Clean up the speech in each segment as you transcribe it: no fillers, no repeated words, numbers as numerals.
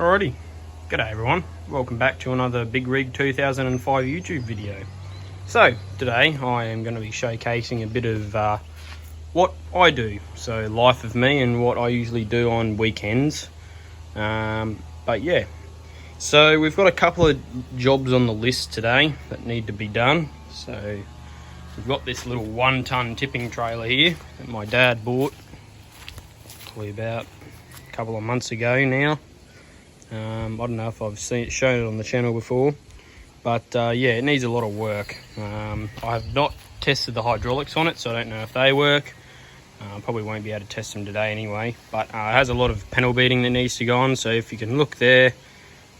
Alrighty, g'day everyone, welcome back to another Big Rig 2005 YouTube video. So today I am going to be showcasing a bit of what I do, so life of me and what I usually do on weekends. But yeah, so we've got a couple of jobs on the list today that need to be done. So we've got this little 1 ton tipping trailer here that my dad bought probably about a couple of months ago now. I don't know if I've shown it on the channel before, but yeah, it needs a lot of work. I have not tested the hydraulics on it, so I don't know if they work. Probably won't be able to test them today anyway, but it has a lot of panel beating that needs to go on. So if you can look there,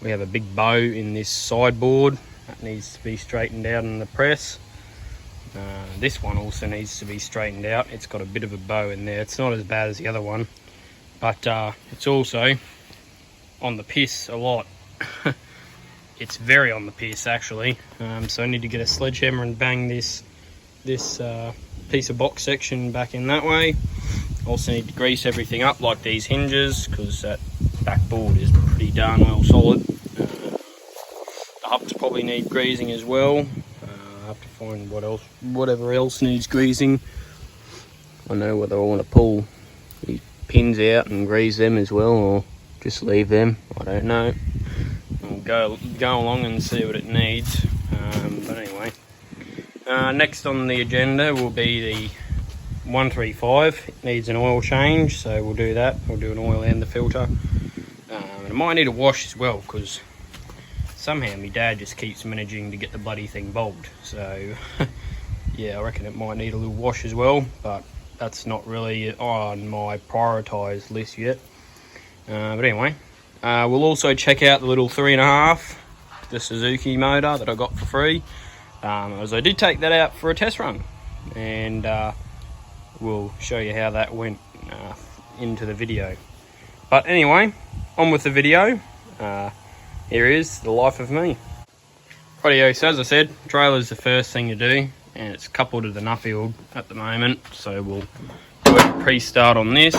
we have a big bow in this sideboard that needs to be straightened out in the press. This one also needs to be straightened out. It's got a bit of a bow in there. It's not as bad as the other one, but it's also on the piss a lot. It's very on the piss actually. So I need to get a sledgehammer and bang this piece of box section back in that way. Also need to grease everything up like these hinges, because that backboard is pretty darn well solid. The hubs probably need greasing as well. I have to find whatever else needs greasing. I know whether I want to pull these pins out and grease them as well, or just leave them. I don't know. I'll go along and see what it needs. But anyway, next on the agenda will be the 135. It needs an oil change, so we'll do that. We'll do an oil and the filter. And it might need a wash as well, because somehow my dad just keeps managing to get the bloody thing bulbed. So yeah, I reckon it might need a little wash as well, but that's not really on my prioritised list yet. But anyway, we'll also check out the little 3.5, the Suzuki motor that I got for free, as I did take that out for a test run, and we'll show you how that went into the video. But anyway, on with the video. Here is the life of me. Rightio, so as I said, trailer's the first thing to do, and it's coupled to the Nuffield at the moment, so we'll do a pre-start on this.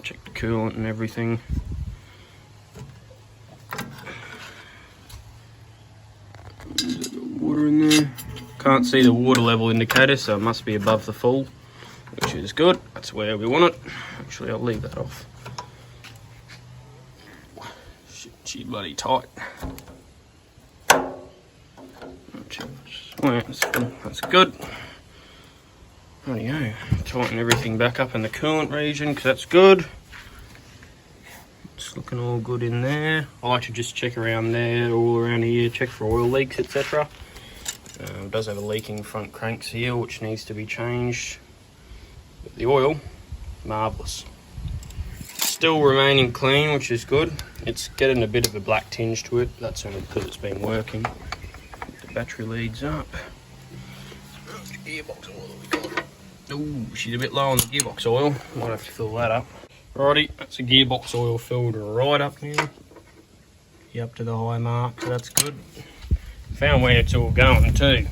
Check the coolant and everything. Water in there. Can't see the water level indicator, so it must be above the full, which is good. That's where we want it. Actually, I'll leave that off. Shit, she's bloody tight. That's good. Rightio, tighten everything back up in the coolant region, because that's good. It's looking all good in there. I like to just check around there, all around here, check for oil leaks, etc. It does have a leaking front crank seal, which needs to be changed. But the oil, marvellous. Still remaining clean, which is good. It's getting a bit of a black tinge to it, but that's only because it's been working. The battery leads up. Gearbox oil that we got. Ooh, she's a bit low on the gearbox oil. Might have to fill that up. Alrighty, that's a gearbox oil filled right up now. Yeah, up to the high mark, so that's good. Found where it's all going too.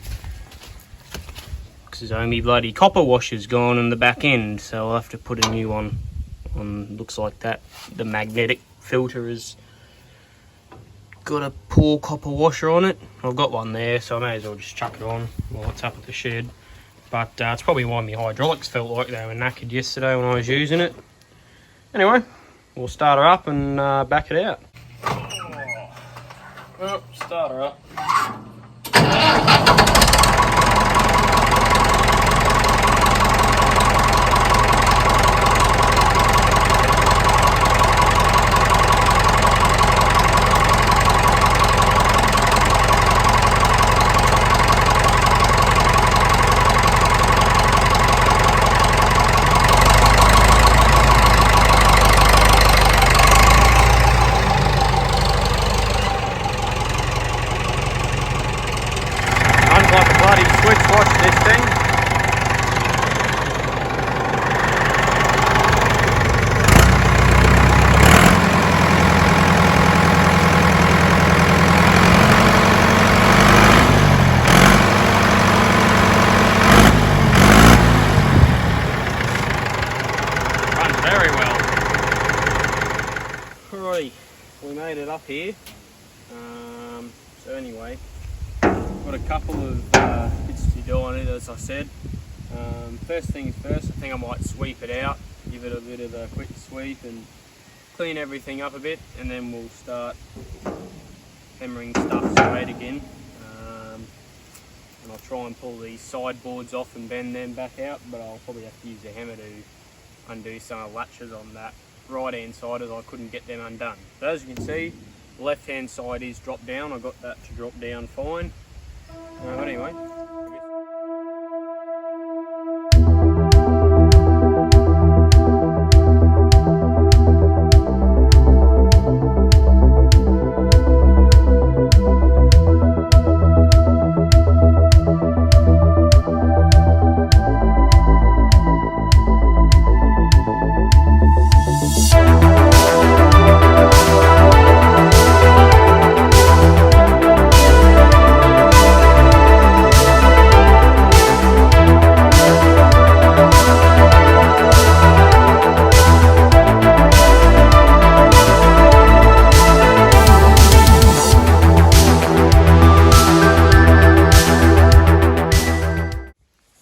Because only bloody copper washer's gone in the back end, so I'll have to put a new one on. Looks like that. The magnetic filter has got a poor copper washer on it. I've got one there, so I may as well just chuck it on while it's up at the shed. But it's probably why my hydraulics felt like they were knackered yesterday when I was using it. Anyway, we'll start her up and back it out. Well, start her up. Alrighty, we made it up here. So anyway, got a couple of bits to do on it, as I said. First things first, I think I might sweep it out, give it a bit of a quick sweep and clean everything up a bit, and then we'll start hammering stuff straight again. And I'll try and pull these sideboards off and bend them back out, but I'll probably have to use a hammer to undo some of the latches on that right hand side, as I couldn't get them undone. So as you can see, the left hand side is dropped down. I got that to drop down fine. But anyway.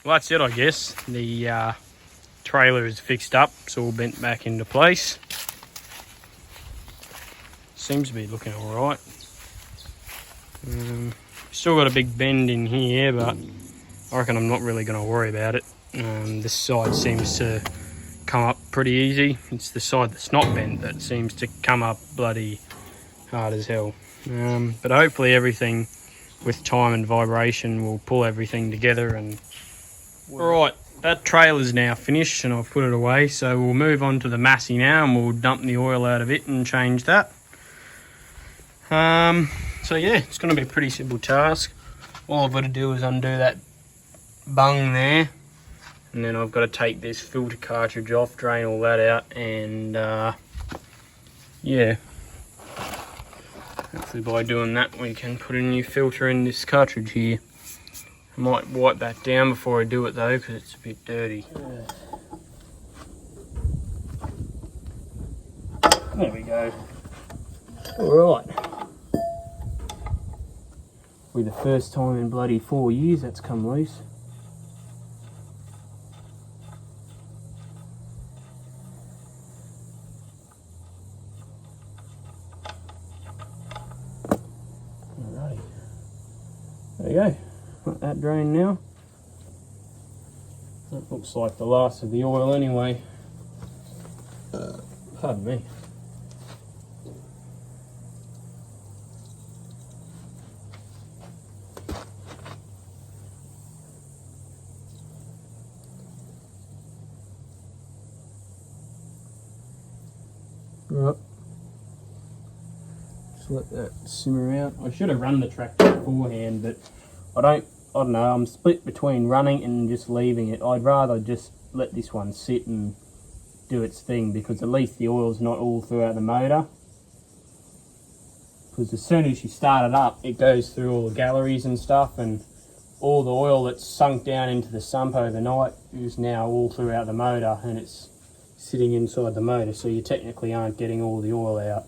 Well, that's it, I guess. The trailer is fixed up, it's all bent back into place. Seems to be looking alright. Still got a big bend in here, but I reckon I'm not really going to worry about it. This side seems to come up pretty easy. It's the side that's not bent that seems to come up bloody hard as hell. But hopefully everything with time and vibration will pull everything together. And alright, that trailer's now finished and I've put it away, so we'll move on to the Massey now and we'll dump the oil out of it and change that. So yeah, it's going to be a pretty simple task. All I've got to do is undo that bung there, and then I've got to take this filter cartridge off, drain all that out, and yeah, hopefully by doing that we can put a new filter in this cartridge here. I might wipe that down before I do it though, because it's a bit dirty. There we go. Alright. Be the first time in bloody 4 years that's come loose. Alrighty. There you go. Let that drain now. That looks like the last of the oil anyway. Pardon me. Right. Just let that simmer out. I should have run the tractor beforehand, but I don't know, I'm split between running and just leaving it. I'd rather just let this one sit and do its thing, because at least the oil's not all throughout the motor. Because as soon as you start it up, it goes through all the galleries and stuff, and all the oil that's sunk down into the sump overnight is now all throughout the motor, and it's sitting inside the motor, so you technically aren't getting all the oil out.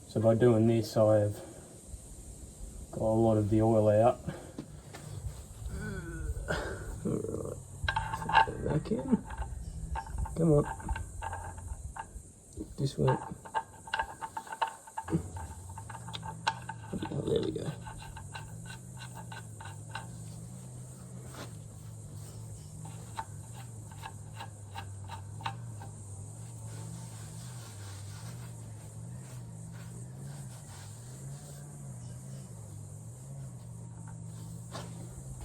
So by doing this, I've got a lot of the oil out. Alright, put that back in. Come on. This one. Oh, there we go.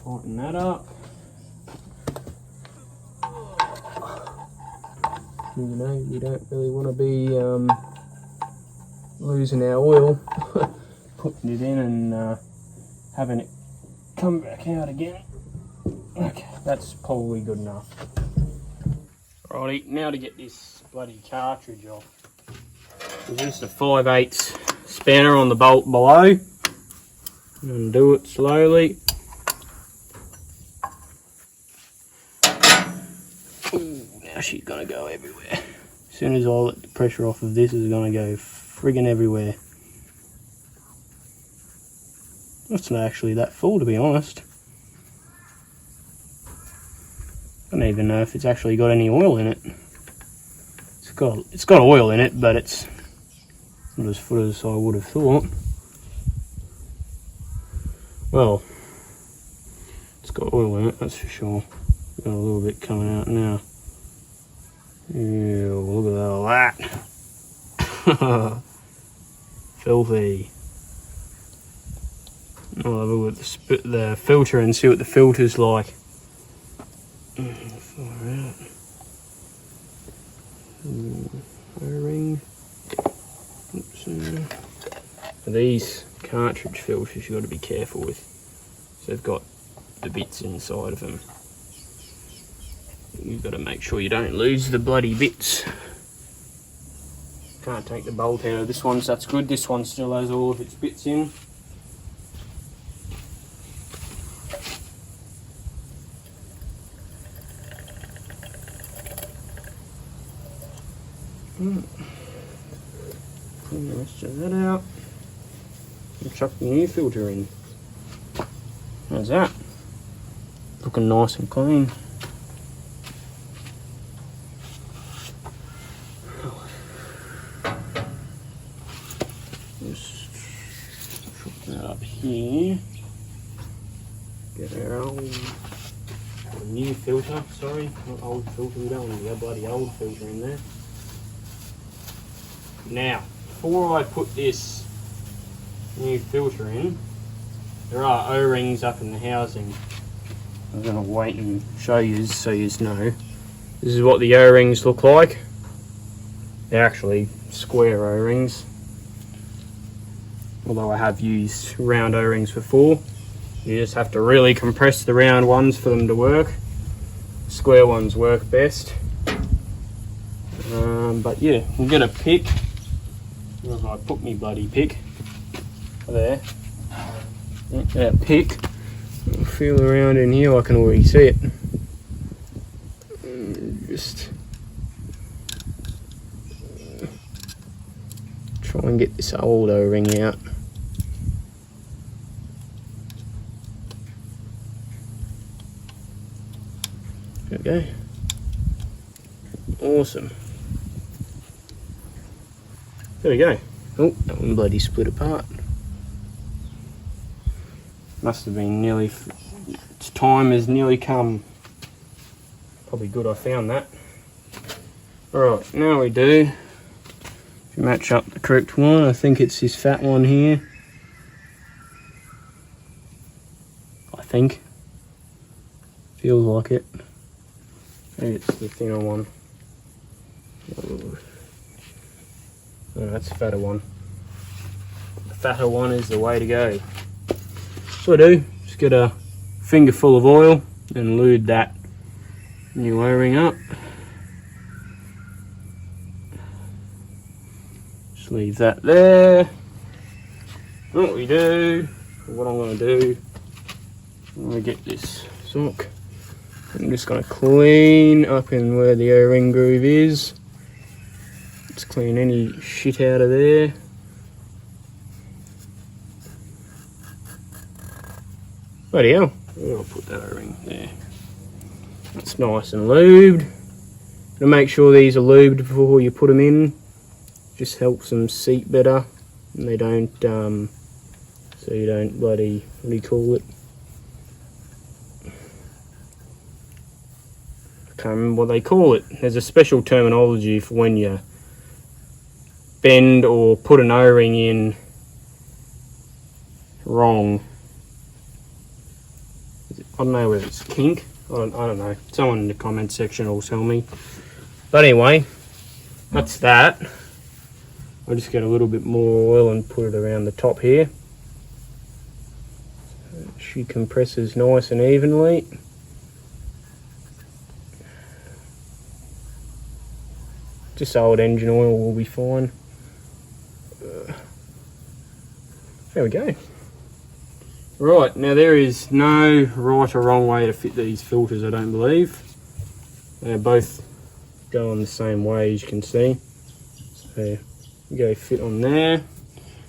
Tighten that up. You know, you don't really want to be losing our oil, putting it in and having it come back out again. Okay, that's probably good enough. Righty, now to get this bloody cartridge off. There's just a 5/8 spanner on the bolt below. Undo it slowly. Ooh, now she's gonna go everywhere. As soon as I let the pressure off of this, it's gonna go friggin' everywhere. It's not actually that full, to be honest. I don't even know if it's actually got any oil in it. It's got oil in it, but it's not as full as I would have thought. Well, it's got oil in it, that's for sure. Got a little bit coming out now. Ew, look at all that. Filthy. I'll have a look at the filter and see what the filter's like. Far out. O-ring. Oops. These cartridge filters you've got to be careful with. So they've got the bits inside of them. You've got to make sure you don't lose the bloody bits. Can't take the bolt out of this one, so that's good. This one still has all of its bits in. Pull the rest of that out and chuck the new filter in. How's that? Looking nice and clean. Just chuck that up here. Get our old new filter, sorry, not old filter, we don't want the bloody old filter in there. Now, before I put this new filter in, there are O-rings up in the housing. I'm going to wait and show you so you know. This is what the O-rings look like. They're actually square O-rings. Although I have used round O-rings before. You just have to really compress the round ones for them to work. Square ones work best. But yeah, we'll get a pick. Where have I put me bloody pick? There. Get a pick. I'll feel around in here, I can already see it. Just try and get this old O-ring out. There we go. Awesome. There we go. Oh, that one bloody split apart. Must have been nearly, its time has nearly come. Probably good I found that. Alright, now we do, if you match up the correct one, I think it's this fat one here. I think. Feels like it. Maybe it's the thinner one. Oh, that's the fatter one. The fatter one is the way to go. So I do, just get a finger full of oil and lube that new O-ring up. Just leave that there. What we do, what I'm going to do, I'm going to get this sock. I'm just going to clean up in where the O-ring groove is. Just clean any shit out of there. Bloody hell, I'll put that O-ring there. That's nice and lubed. To make sure these are lubed before you put them in. Just helps them seat better. And they don't, so you don't bloody, what do you call it? I can't remember what they call it. There's a special terminology for when you bend or put an O-ring in wrong. I don't know whether it's kink. I don't know. Someone in the comment section will tell me. But anyway, that's that. I'll just get a little bit more oil and put it around the top here. She compresses nice and evenly. Just old engine oil will be fine. There we go. Right, now there is no right or wrong way to fit these filters, I don't believe. They both go on the same way, as you can see. So go fit on there.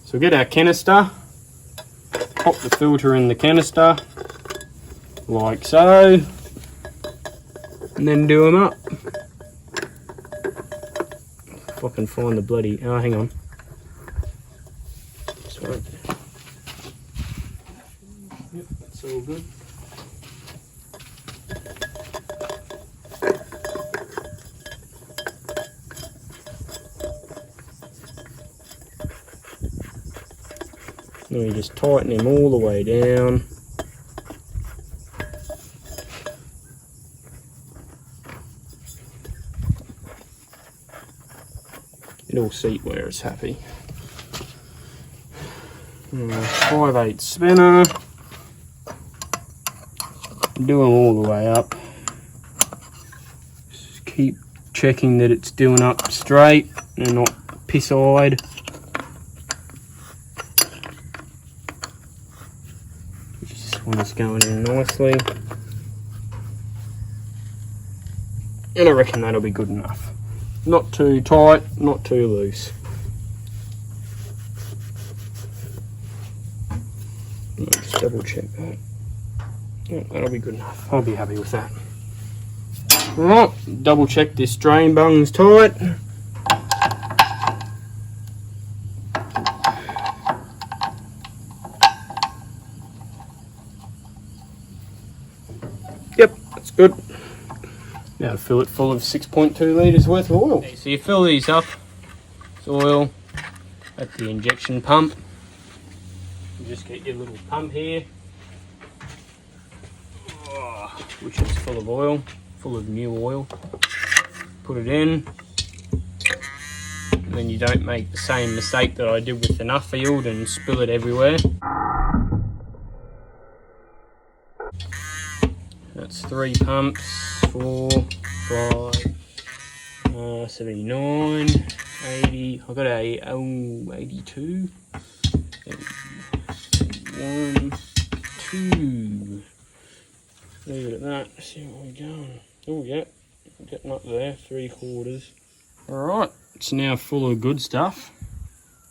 So we'll get our canister, pop the filter in the canister, like so, and then do them up. If I can find the bloody, oh hang on. This one. Yep, that's all good. Now you just tighten him all the way down. It'll seat where it's happy. 5/8 spinner. Do them all the way up. Just keep checking that it's doing up straight and not piss-eyed. This one is going in nicely. And I reckon that'll be good enough. Not too tight, not too loose. Just double check that. Yeah, that'll be good enough. I'll be happy with that. Alright, double check this drain bung's tight. Yep, that's good. Now to fill it full of 6.2 litres worth of oil. Okay, so you fill these up with oil at the injection pump. You just get your little pump here, which is full of oil, full of new oil. Put it in, and then you don't make the same mistake that I did with the Nuffield and spill it everywhere. That's 3 pumps, 4, 5, 79, 80, I got a 82, 81, 2. Leave it at that, see what we're going. Oh yeah, getting up there, 3/4. Alright, it's now full of good stuff,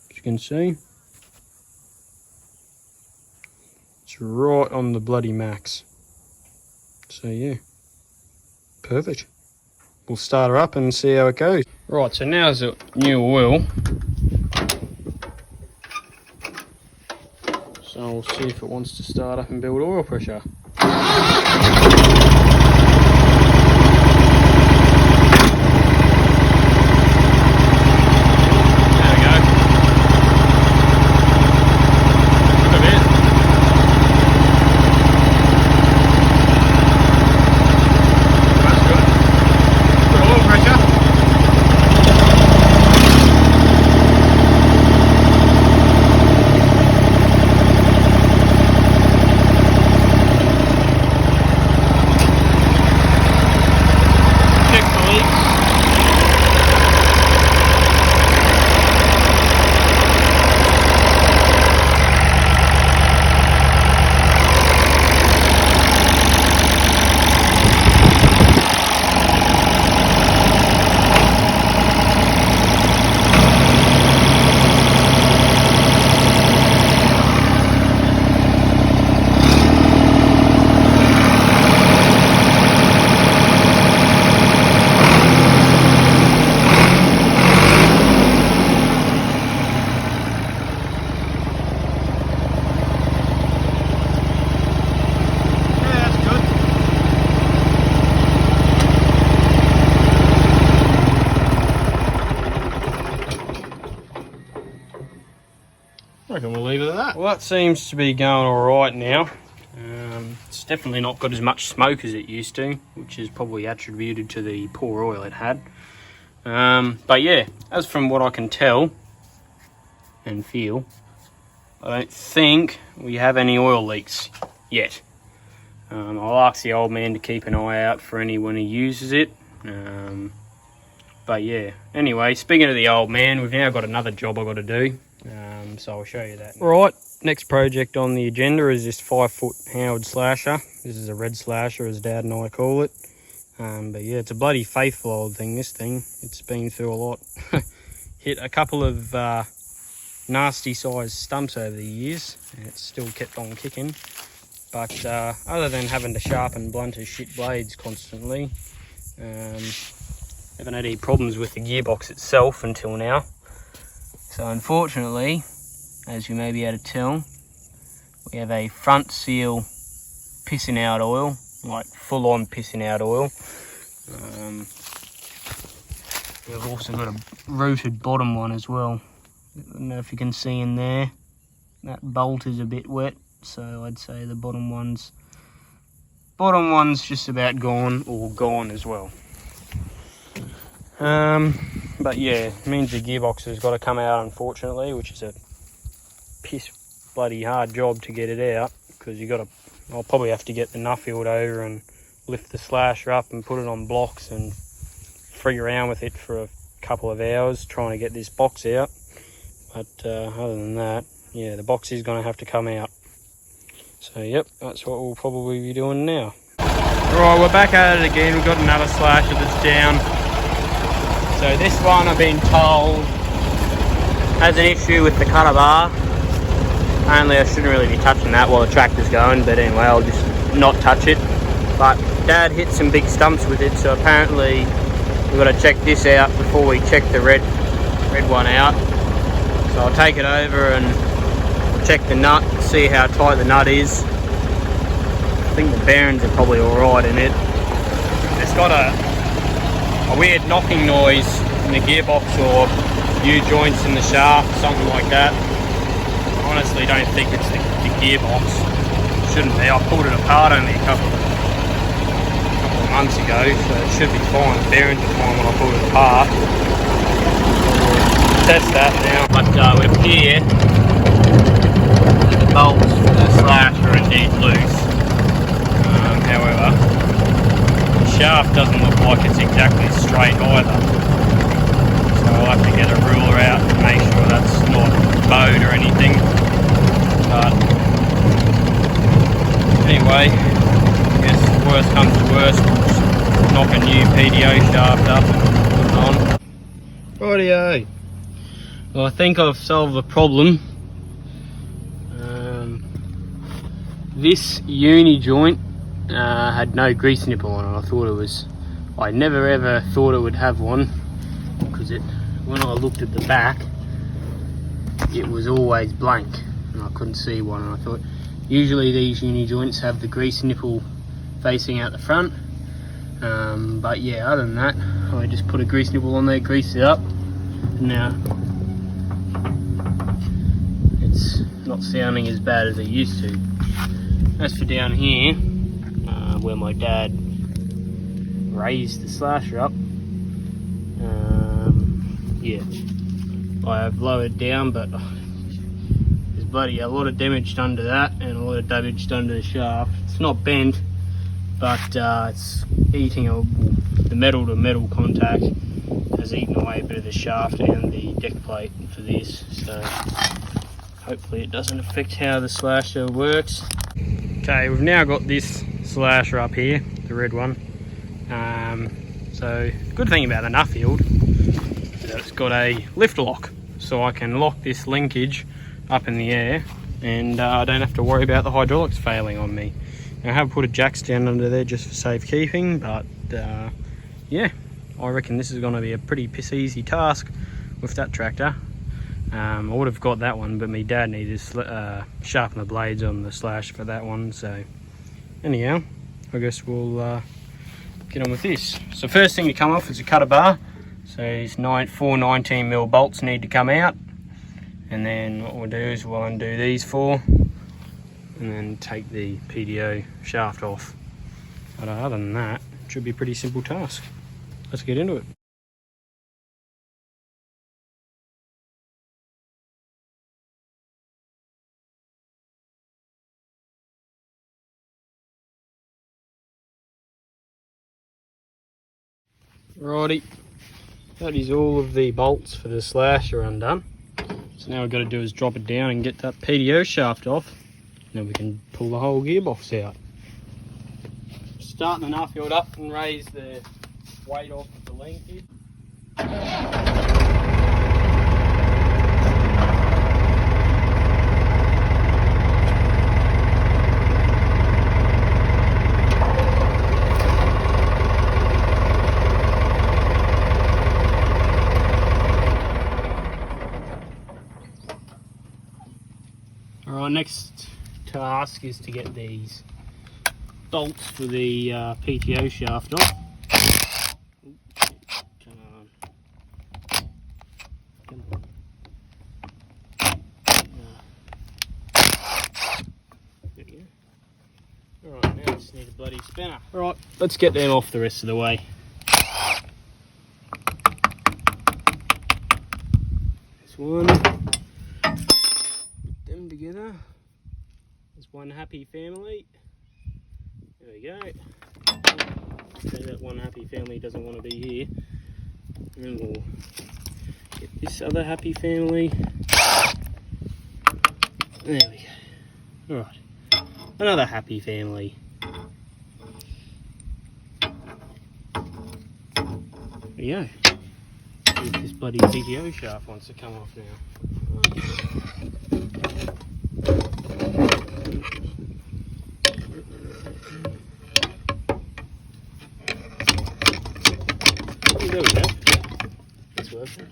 as you can see. It's right on the bloody max. So yeah, perfect. We'll start her up and see how it goes. Right, so now's the new oil. So we'll see if it wants to start up and build oil pressure. I reckon we'll leave it at that. Well, that seems to be going all right now. It's definitely not got as much smoke as it used to, which is probably attributed to the poor oil it had. But yeah, as from what I can tell and feel, I don't think we have any oil leaks yet. I'll ask the old man to keep an eye out for any when he uses it. But yeah, anyway, speaking of the old man, we've now got another job I've got to do. So I'll show you that. Right, next project on the agenda is this 5-foot Howard slasher. This is a red slasher, as Dad and I call it. But yeah, it's a bloody faithful old thing, this thing. It's been through a lot. hit a couple of nasty sized stumps over the years, and it's still kept on kicking. But other than having to sharpen blunt as shit blades constantly, haven't had any problems with the gearbox itself until now. So unfortunately, as you may be able to tell, we have a front seal pissing out oil, like full on pissing out oil. We've also got a rooted bottom one as well. I don't know if you can see in there, that bolt is a bit wet, so I'd say the bottom one's just about gone, or gone as well. But yeah, it means the gearbox has got to come out, unfortunately, which is a piss bloody hard job to get it out, because I'll probably have to get the Nuffield over and lift the slasher up and put it on blocks and frig around with it for a couple of hours trying to get this box out. But other than that, yeah, the box is going to have to come out. So yep, that's what we'll probably be doing now. Right, we're back at it again. We've got another slasher that's down. So this one, I've been told, has an issue with the cutter bar. Only I shouldn't really be touching that while the tractor's going, but anyway, I'll just not touch it. But Dad hit some big stumps with it, so apparently we've got to check this out before we check the red one out. So I'll take it over and check the nut, see how tight the nut is. I think the bearings are probably alright in it. It's got a weird knocking noise in the gearbox or U-joints in the shaft, something like that. I honestly don't think it's the gearbox. It shouldn't be. I pulled it apart only a couple of months ago, so it should be fine. The bearings are fine when I pulled it apart. We'll test that now. But we're here. The bolts for the slash are indeed loose. However, the shaft doesn't look like it's exactly straight either. So I'll have to get a ruler out to make sure that's not bowed or anything. But anyway, I guess worst comes to worst, we'll just knock a new PDO shaft up and put it on. Rightio. Well, I think I've solved the problem. This uni joint had no grease nipple on it. I never ever thought it would have one, because when I looked at the back, it was always blank and I couldn't see one, and I thought usually these uni joints have the grease nipple facing out the front. But yeah, other than that, I just put a grease nipple on there, grease it up, and now it's not sounding as bad as it used to. As for down here, where my dad raised the slasher up, yeah, I have lowered down, but there's bloody a lot of damage done to that and a lot of damage done to the shaft. It's not bent, but it's eating the metal to metal contact has eaten away a bit of the shaft and the deck plate for this, so hopefully it doesn't affect how the slasher works. Okay, we've now got this slasher up here, the red one. So good thing about the Nuffield is that it's got a lift lock, so I can lock this linkage up in the air and I don't have to worry about the hydraulics failing on me. Now, I have put a jack stand under there just for safekeeping, but yeah, I reckon this is going to be a pretty piss easy task with that tractor. I would have got that one, but my dad needed to sharpen the blades on the slash for that one. So anyhow, I guess we'll get on with this. So first thing to come off is a cutter bar. So these 4 19mm bolts need to come out, and then what we'll do is we'll undo these 4 and then take the PDO shaft off. But other than that, it should be a pretty simple task. Let's get into it. Righty, that is all of the bolts for the slasher undone. So now we've got to do is drop it down and get that PDO shaft off. Then we can pull the whole gearbox out. Start the Nuffield up and raise the weight off of the linkage. Alright, next task is to get these bolts for the PTO shaft off. Come on. Come on. There we go. Alright, now I just need a bloody spinner. Alright, let's get them off the rest of the way. This one. Put them together. There's one happy family. There we go. So that one happy family doesn't want to be here. And we'll get this other happy family. There we go. Alright. Another happy family. There we go. See if this bloody PTO shaft wants to come off now. There we go. That's working.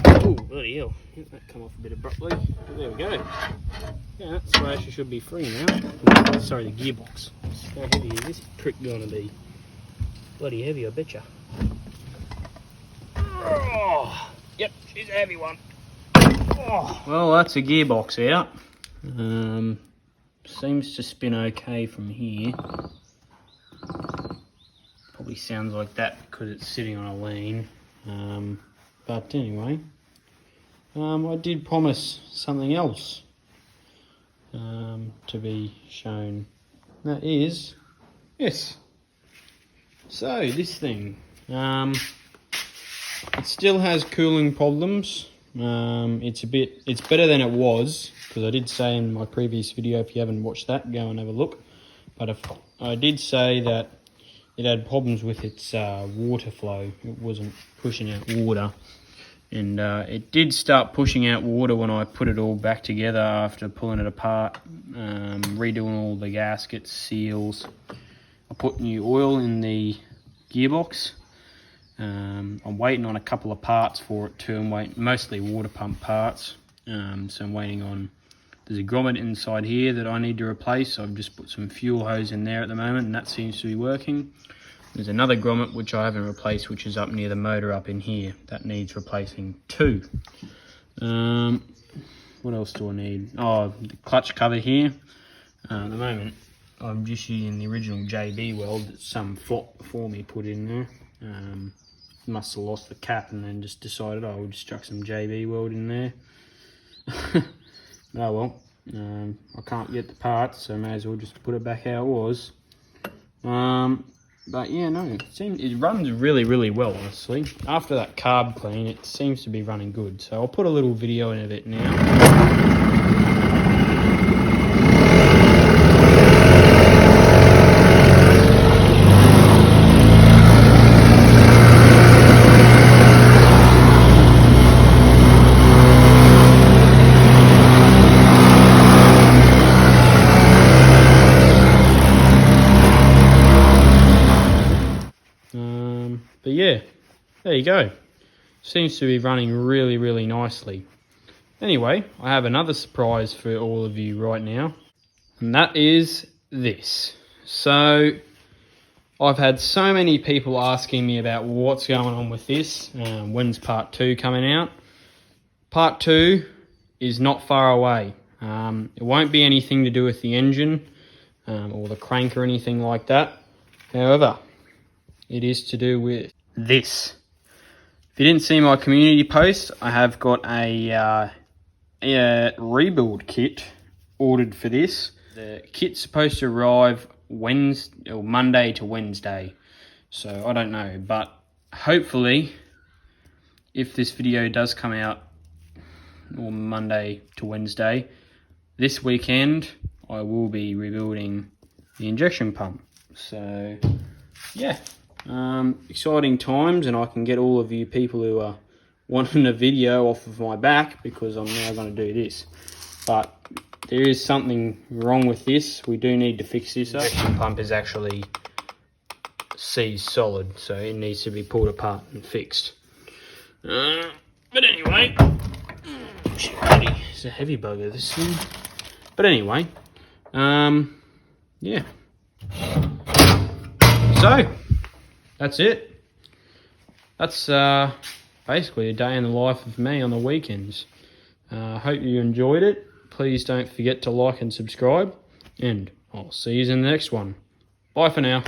Oh, bloody hell. That come off a bit abruptly. But there we go. Yeah, that slasher should be free now. Sorry, the gearbox. How heavy is this trick going to be? Bloody heavy, I betcha. Oh, yep, she's a heavy one. Oh. Well, that's a gearbox out. Seems to spin okay from here. Probably sounds like that because it's sitting on a lean. But anyway, I did promise something else to be shown. That is this. So this thing, it still has cooling problems. It's better than it was, because I did say in my previous video, if you haven't watched that, go and have a look. But if I did say that it had problems with its water flow. It wasn't pushing out water, and it did start pushing out water when I put it all back together after pulling it apart, redoing all the gaskets, seals. I put new oil in the gearbox. I'm waiting on a couple of parts for it too. I'm waiting, mostly water pump parts. So I'm waiting on, there's a grommet inside here that I need to replace. So I've just put some fuel hose in there at the moment, and that seems to be working. There's another grommet which I haven't replaced, which is up near the motor up in here. That needs replacing too. What else do I need? Oh, the clutch cover here. At the moment, I'm just using the original JB weld that some flop before me put in there. Must have lost the cap and then just decided, oh, we'll just chuck some JB weld in there. Oh well, I can't get the parts, so I may as well just put it back how it was. But yeah, no, it runs really, really well, honestly. After that carb clean, it seems to be running good. So I'll put a little video in of it now. But yeah, there you go. Seems to be running really, really nicely. Anyway, I have another surprise for all of you right now, and that is this. So I've had so many people asking me about what's going on with this. When's part 2 coming out? Part 2 is not far away. It won't be anything to do with the engine or the crank or anything like that. However, it is to do with this. If you didn't see my community post, I have got a rebuild kit ordered for this. The kit's supposed to arrive Monday to Wednesday. So I don't know, but hopefully if this video does come out on Monday to Wednesday, this weekend I will be rebuilding the injection pump. So yeah, exciting times, and I can get all of you people who are wanting a video off of my back because I'm now going to do this. But there is something wrong with this. We do need to fix this up. The injection pump is actually seized solid, so it needs to be pulled apart and fixed. But anyway, it's a heavy bugger, this thing. But anyway, yeah. So, that's it. That's basically a day in the life of me on the weekends. Hope you enjoyed it. Please don't forget to like and subscribe. And I'll see you in the next one. Bye for now.